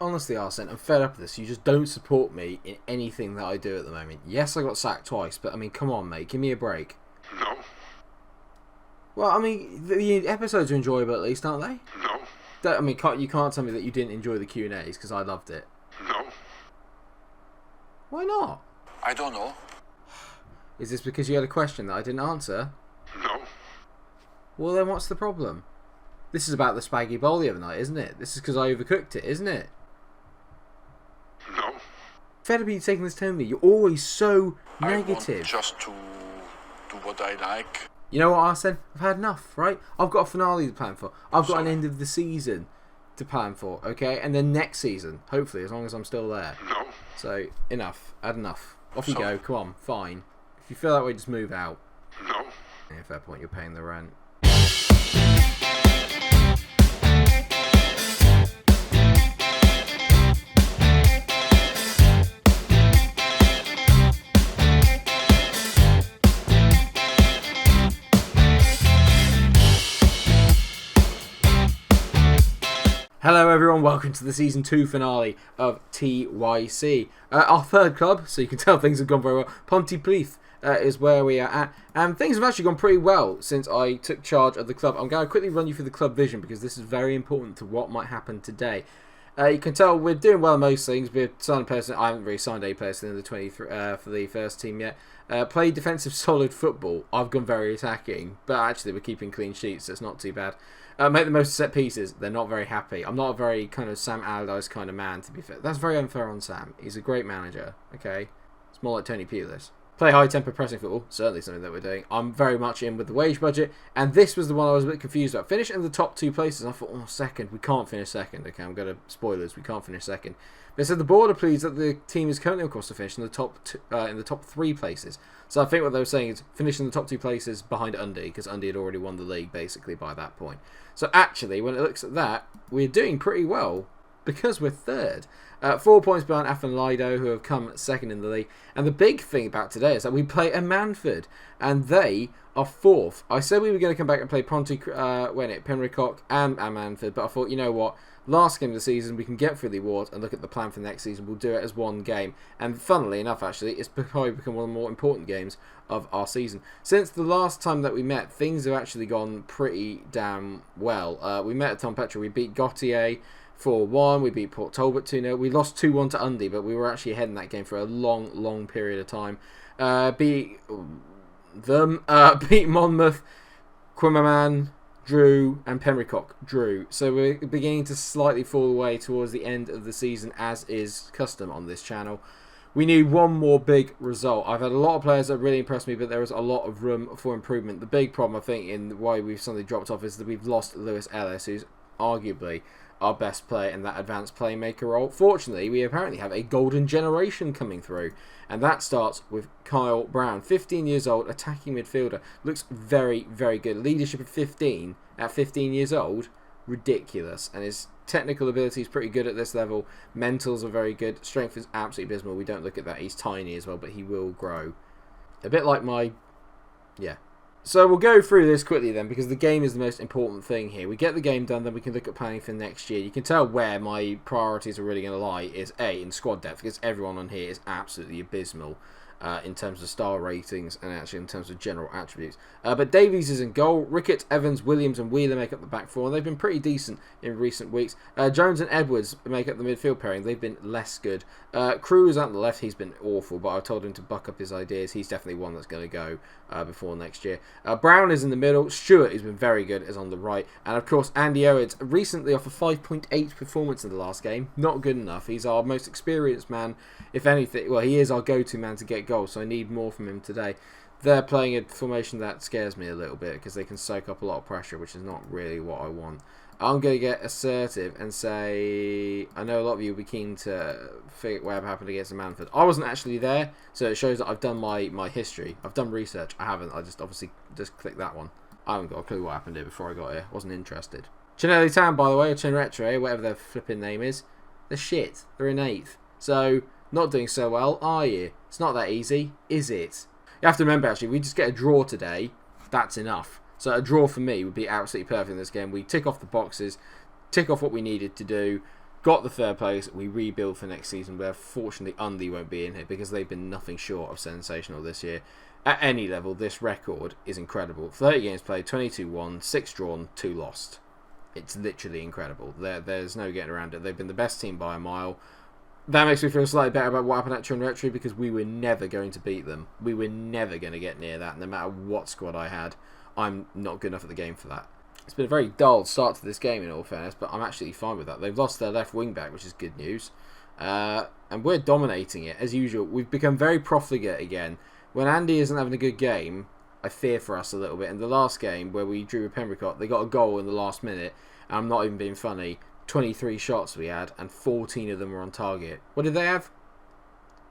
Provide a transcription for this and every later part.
Honestly, Arsene, I'm fed up with this. You just don't support me in anything that I do at the moment. Yes, I got sacked twice, but I mean, come on, mate. Give me a break. No. Well, I mean, the episodes are enjoyable at least, aren't they? No. I mean, you can't tell me that you didn't enjoy the Q&As because I loved it. No. Why not? I don't know. Is this because you had a question that I didn't answer? No. Well, then what's the problem? This is about the spaghetti bowl the other night, isn't it? This is because I overcooked it, isn't it? No. Fed up you taking this tone with me. You're always so negative. I want just to do what I like. You know what, Arsene? I've had enough, right? I've got a finale to plan for. I've got an end of the season to plan for, okay? And then next season, hopefully, as long as I'm still there. No. So, enough. Had enough. Off you go. Come on, fine. If you feel that way, just move out. No. Yeah, fair point. You're paying the rent. Hello everyone, welcome to the Season 2 finale of TYC. Our third club, so you can tell things have gone very well. Pontypridd is where we are at, and things have actually gone pretty well since I took charge of the club. I'm going to quickly run you through the club vision because this is very important to what might happen today. You can tell we're doing well in most things. We've signed a person. I haven't really signed a person in the 23 for the first team yet. Played defensive solid football. I've gone very attacking, but actually we're keeping clean sheets, so it's not too bad. Make the most of set pieces. They're not very happy. I'm not a very kind of Sam Allardyce kind of man, to be fair. That's very unfair on Sam. He's a great manager, okay? It's more like Tony Pulis. Play high-tempo pressing football. Certainly something that we're doing. I'm very much in with the wage budget, and this was the one I was a bit confused about. Finish in the top two places. I thought, oh, second. We can't finish second. Okay, I'm going to spoilers. We can't finish second. They said the board are pleased that the team is currently on course to finish in the top three places. So I think what they were saying is finish in the top two places behind Undy, because Undy had already won the league basically by that point. So actually, when it looks at that, we're doing pretty well because we're third. 4 points behind Afan Lido, who have come second in the league. And the big thing about today is that we play a Manford, and they are fourth. I said we were going to come back and play Penricock and Manford, but I thought, you know what? Last game of the season, we can get through the awards and look at the plan for next season. We'll do it as one game. And funnily enough, actually, it's probably become one of the more important games of our season. Since the last time that we met, things have actually gone pretty damn well. We met at Tom Petrol. We beat Gautier 4-1. We beat Port Talbot 2-0. We lost 2-1 to Undy, but we were actually ahead in that game for a long, long period of time. Beat Monmouth, Quimmerman, Drew, and Penricock drew. So we're beginning to slightly fall away towards the end of the season, as is custom on this channel. We need one more big result. I've had a lot of players that really impressed me, but there is a lot of room for improvement. The big problem, I think, in why we've suddenly dropped off is that we've lost Lewis Ellis, who's arguably our best player in that advanced playmaker role. Fortunately, we apparently have a golden generation coming through, and that starts with Kyle Brown, 15 years old, attacking midfielder. Looks very, very good. Leadership at 15 years old, ridiculous. And his technical ability is pretty good at this level. Mentals are very good. Strength is absolutely abysmal. We don't look at that. He's tiny as well, but he will grow. A bit like yeah. So we'll go through this quickly then, because the game is the most important thing here. We get the game done, then we can look at planning for next year. You can tell where my priorities are really going to lie is A, in squad depth, because everyone on here is absolutely abysmal in terms of star ratings and actually in terms of general attributes. But Davies is in goal. Rickett, Evans, Williams and Wheeler make up the back four, and they've been pretty decent in recent weeks. Jones and Edwards make up the midfield pairing. They've been less good. Crew is out on the left. He's been awful, but I told him to buck up his ideas. He's definitely one that's going to go before next year. Brown is in the middle. Stewart, who's been very good, is on the right. And of course, Andy Owens, recently off a 5.8 performance in the last game. Not good enough. He's our most experienced man, if anything. Well, he is our go-to man to get goals, so I need more from him today. They're playing a formation that scares me a little bit because they can soak up a lot of pressure, which is not really what I want. I'm going to get assertive and say, I know a lot of you will be keen to figure out what happened against the Manford. I wasn't actually there, so it shows that I've done my history. I've done research. I haven't. I just obviously just clicked that one. I haven't got a clue what happened here before I got here. Wasn't interested. Chinelli Town, by the way, or Chinretre, whatever their flipping name is, they're shit. They're in 8th. So, not doing so well, are you? It's not that easy, is it? You have to remember, actually, we just get a draw today. That's enough. So a draw for me would be absolutely perfect in this game. We tick off the boxes, tick off what we needed to do. got the third place. We rebuild for next season, where fortunately Undy won't be in here because they've been nothing short of sensational this year. At any level, this record is incredible. 30 games played, 22 won, 6 drawn, 2 lost. It's literally incredible. There's no getting around it. They've been the best team by a mile. That makes me feel slightly better about what happened at Chunretry because we were never going to beat them. We were never going to get near that. No matter what squad I had, I'm not good enough at the game for that. It's been a very dull start to this game in all fairness, but I'm actually fine with that. They've lost their left wing back, which is good news. And we're dominating it, as usual. We've become very profligate again. When Andy isn't having a good game, I fear for us a little bit. In the last game, where we drew with Pembroke, they got a goal in the last minute. And I'm not even being funny. 23 shots we had, and 14 of them were on target. What did they have?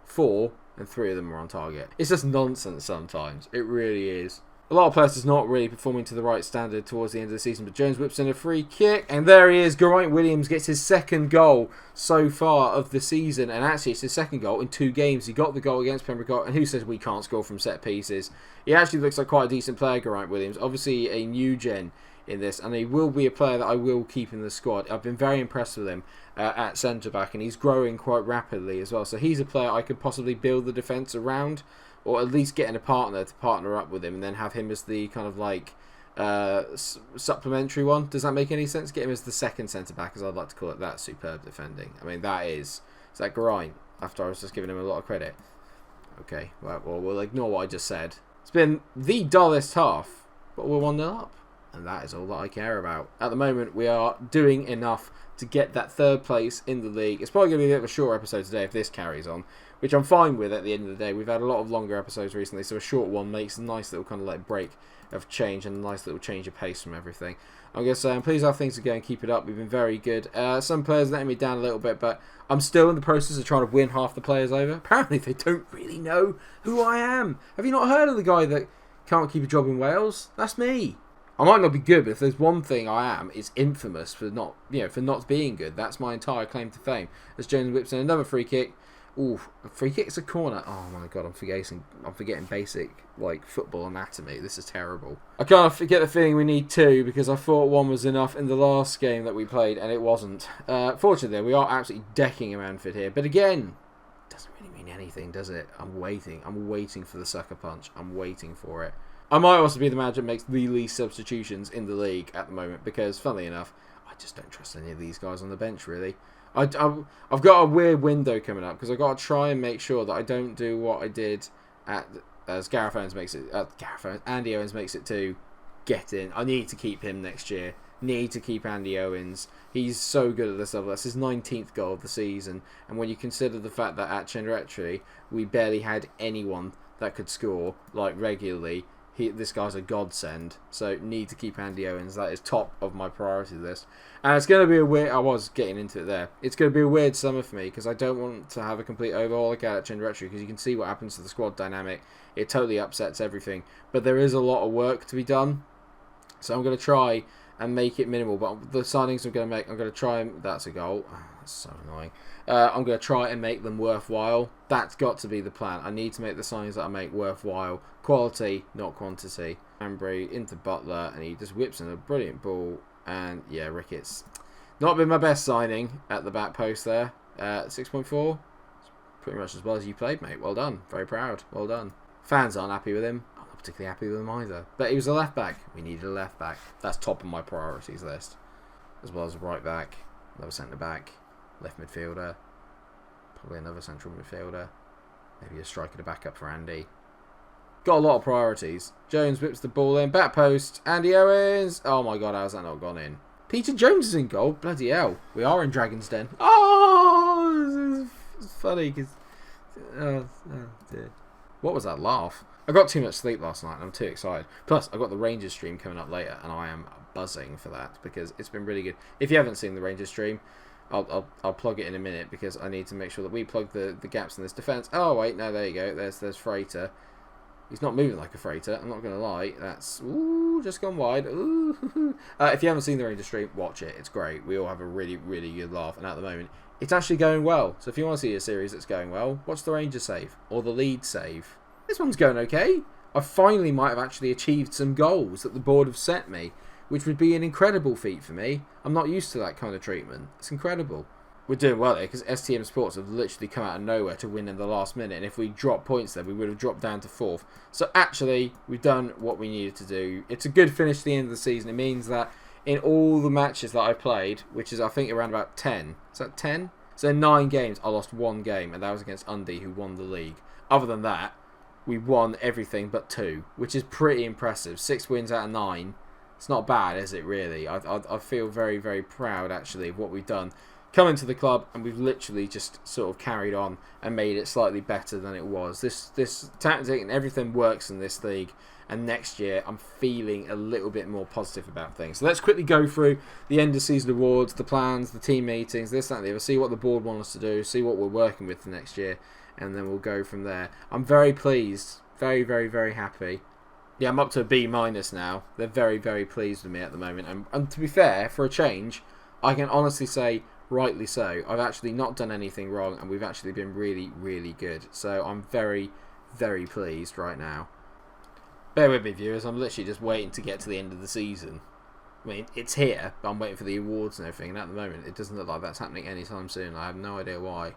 4, and 3 of them were on target. It's just nonsense sometimes. It really is. A lot of players is not really performing to the right standard towards the end of the season, but Jones whips in a free kick, and there he is. Geraint Williams gets his second goal so far of the season, and actually it's his second goal in 2 games. He got the goal against Pembroke, and who says we can't score from set pieces? He actually looks like quite a decent player, Geraint Williams. Obviously a new gen in this, and he will be a player that I will keep in the squad. I've been very impressed with him at centre-back, and he's growing quite rapidly as well. So he's a player I could possibly build the defence around, or at least getting a partner to partner up with him, and then have him as the kind of like supplementary one. Does that make any sense? Get him as the second centre-back, as I'd like to call it. That superb defending. I mean, is that Geraint, after I was just giving him a lot of credit? Okay, well, we'll ignore what I just said. It's been the dullest half, but we're 1-0 up. And that is all that I care about. At the moment, we are doing enough to get that third place in the league. It's probably going to be a bit of a short episode today if this carries on, which I'm fine with at the end of the day. We've had a lot of longer episodes recently, so a short one makes a nice little kind of like break of change and a nice little change of pace from everything. I'm going to say I'm pleased how things are going. Keep it up. We've been very good. Some players letting me down a little bit, but I'm still in the process of trying to win half the players over. Apparently, they don't really know who I am. Have you not heard of the guy that can't keep a job in Wales? That's me. I might not be good, but if there's one thing I am, it's infamous for not being good. That's my entire claim to fame. As Jones whips in another free kick. Ooh, a free kick, it's a corner. Oh my god, I'm forgetting basic like football anatomy. This is terrible. I kind of get the feeling we need 2 because I thought 1 was enough in the last game that we played, and it wasn't. Fortunately, we are absolutely decking a Manford here, but again, doesn't really mean anything, does it? I'm waiting for the sucker punch. I'm waiting for it. I might also be the manager that makes the least substitutions in the league at the moment because, funnily enough, I just don't trust any of these guys on the bench, really. I've got a weird window coming up because I've got to try and make sure that I don't do what I did as Andy Owens makes it to get in. I need to keep him next year. Need to keep Andy Owens. He's so good at this level. That's his 19th goal of the season. And when you consider the fact that at Chenretri, we barely had anyone that could score like regularly, this guy's a godsend. So need to keep Andy Owens. That is top of my priority list. And it's going to be a weird... I was getting into it there. It's going to be a weird summer for me because I don't want to have a complete overhaul like at Chenretri because you can see what happens to the squad dynamic. It totally upsets everything. But there is a lot of work to be done. So I'm going to try and make it minimal. But the signings I'm going to make, I'm going to try and... That's a goal. Oh, that's so annoying. I'm going to try and make them worthwhile. That's got to be the plan. I need to make the signings that I make worthwhile. Quality, not quantity. Ambry into Butler, and he just whips in a brilliant ball. And yeah, Ricketts. Not been my best signing at the back post there. 6.4. Pretty much as well as you played, mate. Well done. Very proud. Well done. Fans aren't happy with him. I'm not particularly happy with him either. But he was a left back. We needed a left back. That's top of my priorities list. As well as a right back, another centre back, left midfielder, probably another central midfielder, maybe a striker to back up for Andy. Got a lot of priorities. Jones whips the ball in, back post, Andy Owens. Oh my god, how's that not gone in? Peter Jones is in goal. Bloody hell. We are in Dragon's Den. Oh, this is funny because... Oh dear. What was that laugh? I got too much sleep last night and I'm too excited. Plus, I've got the Rangers stream coming up later and I am buzzing for that because it's been really good. If you haven't seen the Rangers stream, I'll plug it in a minute because I need to make sure that we plug the gaps in this defence. Oh wait, no, there you go. There's Freighter. He's not moving like a freighter, I'm not going to lie. That's, ooh, just gone wide. Ooh. If you haven't seen the Rangers stream, watch it. It's great. We all have a really, really good laugh. And at the moment, it's actually going well. So if you want to see a series that's going well, watch the Rangers save. Or the lead save. This one's going okay. I finally might have actually achieved some goals that the board have set me, which would be an incredible feat for me. I'm not used to that kind of treatment. It's incredible. we're doing well there because STM Sports have literally come out of nowhere to win in the last minute. And if we dropped points there, we would have dropped down to 4th. So actually, we've done what we needed to do. It's a good finish to the end of the season. It means that in all the matches that I played, which is I think around about 10. Is that 10? So in 9 games, I lost 1 game, and that was against Undy, who won the league. Other than that, we won everything but 2, which is pretty impressive. 6 wins out of 9. It's not bad, is it, really? I feel very, very proud, actually, of what we've done. Come into the club, and we've literally just sort of carried on and made it slightly better than it was. This tactic and everything works in this league. And next year, I'm feeling a little bit more positive about things. So let's quickly go through the end of season awards, the plans, the team meetings, this, that, and the other. See what the board want us to do. See what we're working with for next year. And then we'll go from there. I'm very pleased. Very, very, very happy. Yeah, I'm up to a B- now. They're very, very pleased with me at the moment. And to be fair, for a change, I can honestly say, rightly so. I've actually not done anything wrong. And we've actually been really, really good. So I'm very, very pleased right now. Bear with me, viewers. I'm literally just waiting to get to the end of the season. I mean, it's here, but I'm waiting for the awards and everything. And at the moment, it doesn't look like that's happening anytime soon. I have no idea why.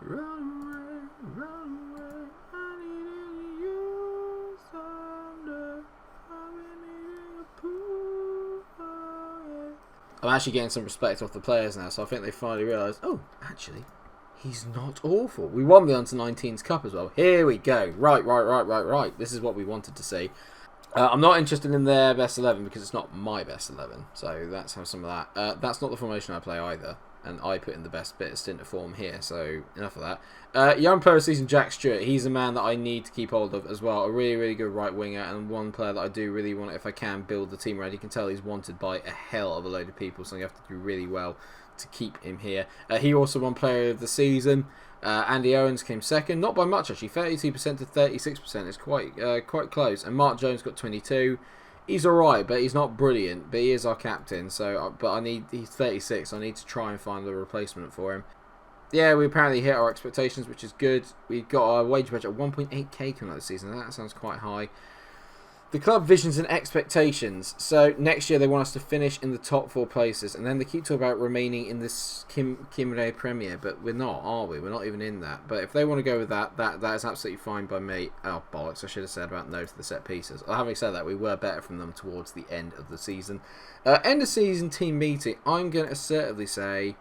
Run away, I needed you someday. I'm actually getting some respect off the players now, so I think they finally realised, oh, actually, he's not awful. We won the Under-19s Cup as well. Here we go. Right. This is what we wanted to see. I'm not interested in their best 11 because it's not my best 11. So that's how some of that. That's not the formation I play either. And I put in the best bit of stint of form here. So enough of that. Young player of the season, Jack Stewart. He's a man that I need to keep hold of as well. A really, really good right winger. And one player that I do really want, if I can, build the team around. You can tell he's wanted by a hell of a load of people. So you have to do really well to keep him here. He also won player of the season. Andy Owens came second, not by much actually, 32% to 36%. It's quite close. And Mark Jones got 22. He's alright, but he's not brilliant. But he is our captain. So, but he's 36. So I need to try and find a replacement for him. Yeah, we apparently hit our expectations, which is good. We got our wage budget at 1.8k coming out this season. That sounds quite high. The club visions and expectations. So next year they want us to finish in the top 4 places, and then they keep talking about remaining in this Kimre Premier, but we're not, are we? We're not even in that. But if they want to go with that is absolutely fine by me. Oh bollocks! I should have said about no to the set pieces. Having said that, we were better from them towards the end of the season. End of season team meeting. I'm going to assertively say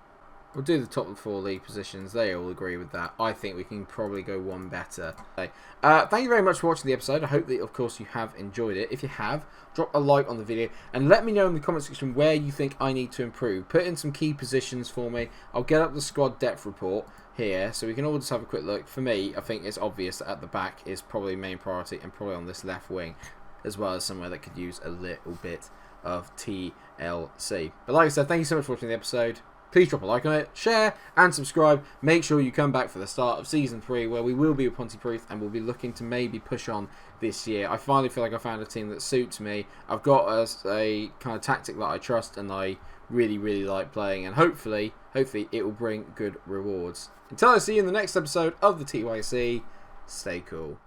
we'll do the top 4 league positions. They all agree with that. I think we can probably go one better. Okay. Thank you very much for watching the episode. I hope that, of course, you have enjoyed it. If you have, drop a like on the video and let me know in the comment section where you think I need to improve. Put in some key positions for me. I'll get up the squad depth report here so we can all just have a quick look. For me, I think it's obvious that at the back is probably main priority and probably on this left wing, as well as somewhere that could use a little bit of TLC. But like I said, thank you so much for watching the episode. Please drop a like on it, share and subscribe. Make sure you come back for the start of Season 3 where we will be with Pontypridd and we'll be looking to maybe push on this year. I finally feel like I found a team that suits me. I've got a kind of tactic that I trust and I really, really like playing, and hopefully it will bring good rewards. Until I see you in the next episode of the TYC, stay cool.